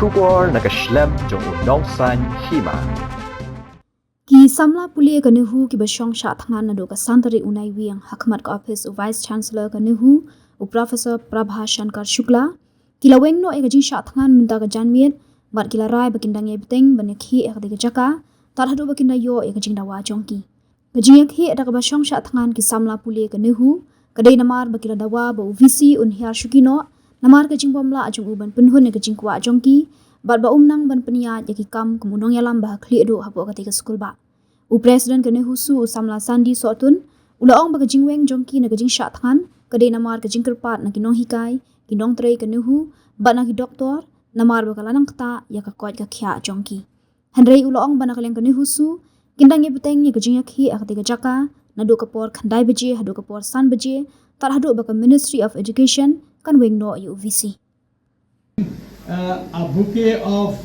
Shubor Nakashlem Jong Nongsan Hima. Ki samla pulia ka Nehu ki basyong sha Thngan na do ka santari unai wiang hakmat ka office u vice chancellor ka Nehu u professor Prabha Shankar Shukla kila Weng no e ka Jingshah Thngan minta ka janmiet bat kila rai bakindang e Bteng Jingïakhih e ka de jaka tar Haduh bakinda yo e ka Jingdawa jongki ka Jingïakhih da ka basyong sha Thngan ki samla pulia ka Nehu ka dei namar bakila dawa ba u visi un hiar shukino namar ka jingbomla ajung uban penhun e ka jingkwa jongki bat ba umnang ban peniat yaki kam kemunong yalam bah kli do hapo ka te skul ba u president ke Nehusu u samla sandi sotun ulaong baga jingweng jongki na ka Jingshah Thngan ka dei namar ka jingkerpat na kinong hikai kinong trei ke Nehu bat na ki doktor namar baga lanang kta ya ka kot ka khya jongki handrei ulaong bana kaleng ke Nehusu kindang ye Bteng ye ka Jingïakhih ak te ka jaka na do ka por khandai beje Haduh ka por san beje tar Haduh baga Ministry of Education kan Weng no yu VC a bouquet of,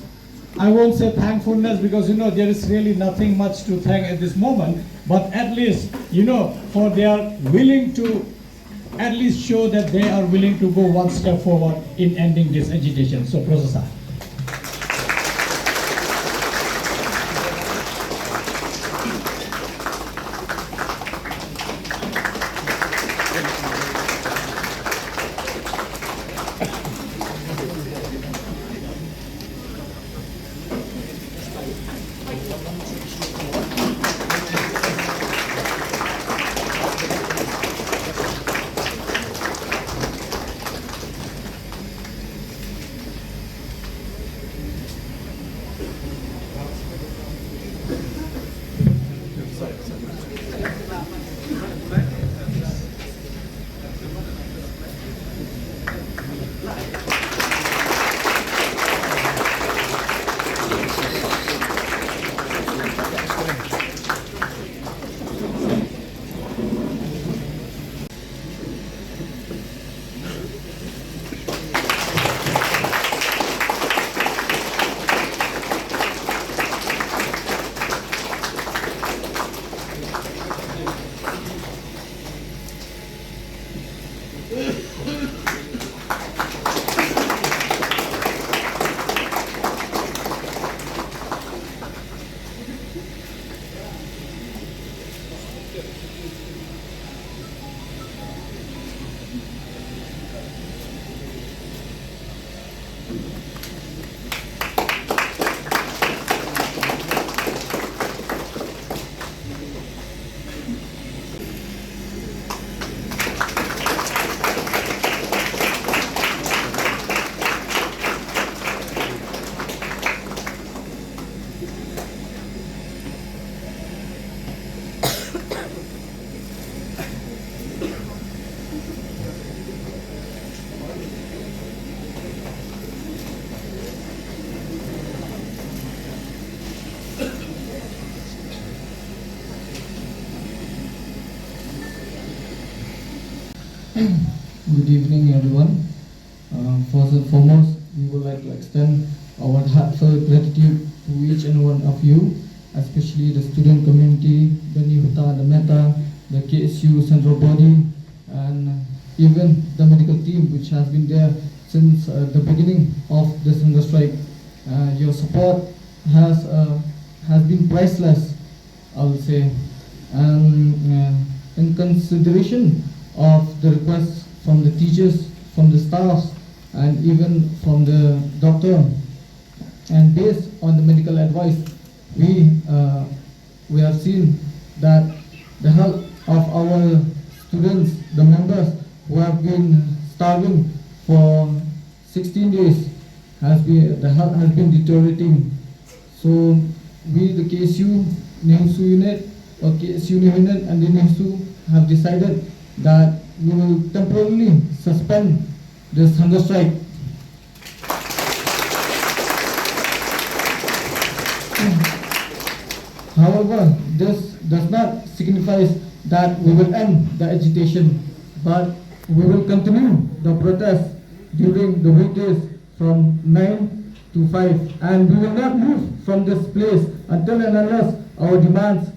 I won't say thankfulness because there is really nothing much to thank at this moment, but at least for they are willing to at least show that they are willing to go one step forward in ending this agitation. So Professor. Good evening, everyone. First and foremost, we would like to extend our heartfelt gratitude to each and one of you, especially the student community, the Nehuta, the Meta, the KSU central body, and even the medical team, which has been there since the beginning of this hunger strike. Your support has been priceless, I would say, and in consideration of the requests from the teachers, from the staffs, and even from the doctor, and based on the medical advice, we have seen that the health of our students, the members who have been starving for 16 days, the health has been deteriorating. So we, the KSU Nehusu unit, or KSU unit and the Nehusu, have decided that we will temporarily suspend this hunger strike. However, this does not signify that we will end the agitation, but we will continue the protest during the weekdays from 9 to 5, and we will not move from this place until and unless our demands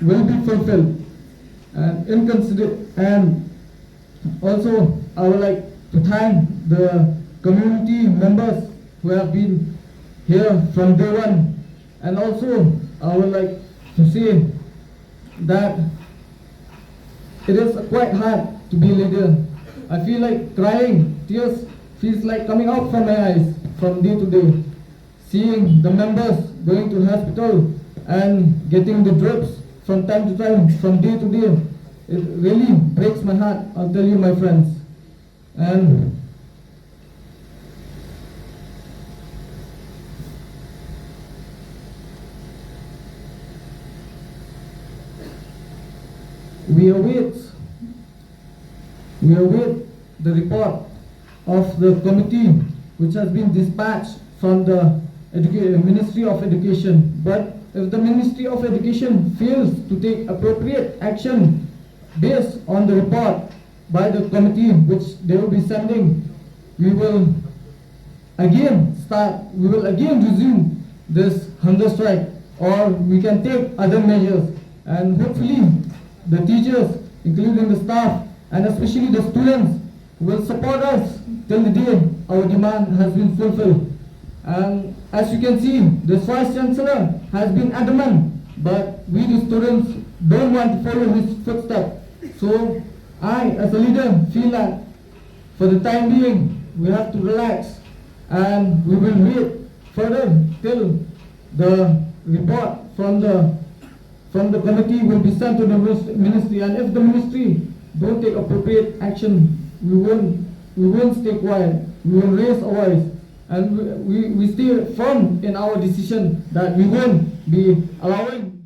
will be fulfilled. And also, I would like to thank the community members who have been here from day one. And also, I would like to say that it is quite hard to be a leader. I feel like crying, tears feels like coming out from my eyes from day to day. Seeing the members going to hospital and getting the drips from time to time, from day to day, it really breaks my heart, I'll tell you, my friends. And we await the report of the committee which has been dispatched from the Ministry of Education. But if the Ministry of Education fails to take appropriate action based on the report by the committee which they will be sending, we will again resume this hunger strike, or we can take other measures, and hopefully the teachers, including the staff and especially the students, will support us till the day our demand has been fulfilled. And as you can see, the Vice Chancellor has been adamant, but we the students don't want to follow his footsteps. So I, as a leader, feel that for the time being, we have to relax and we will wait further till the report from the committee will be sent to the ministry. And if the ministry don't take appropriate action, we won't stay quiet. We will raise our voice, and we stay firm in our decision that we won't be allowing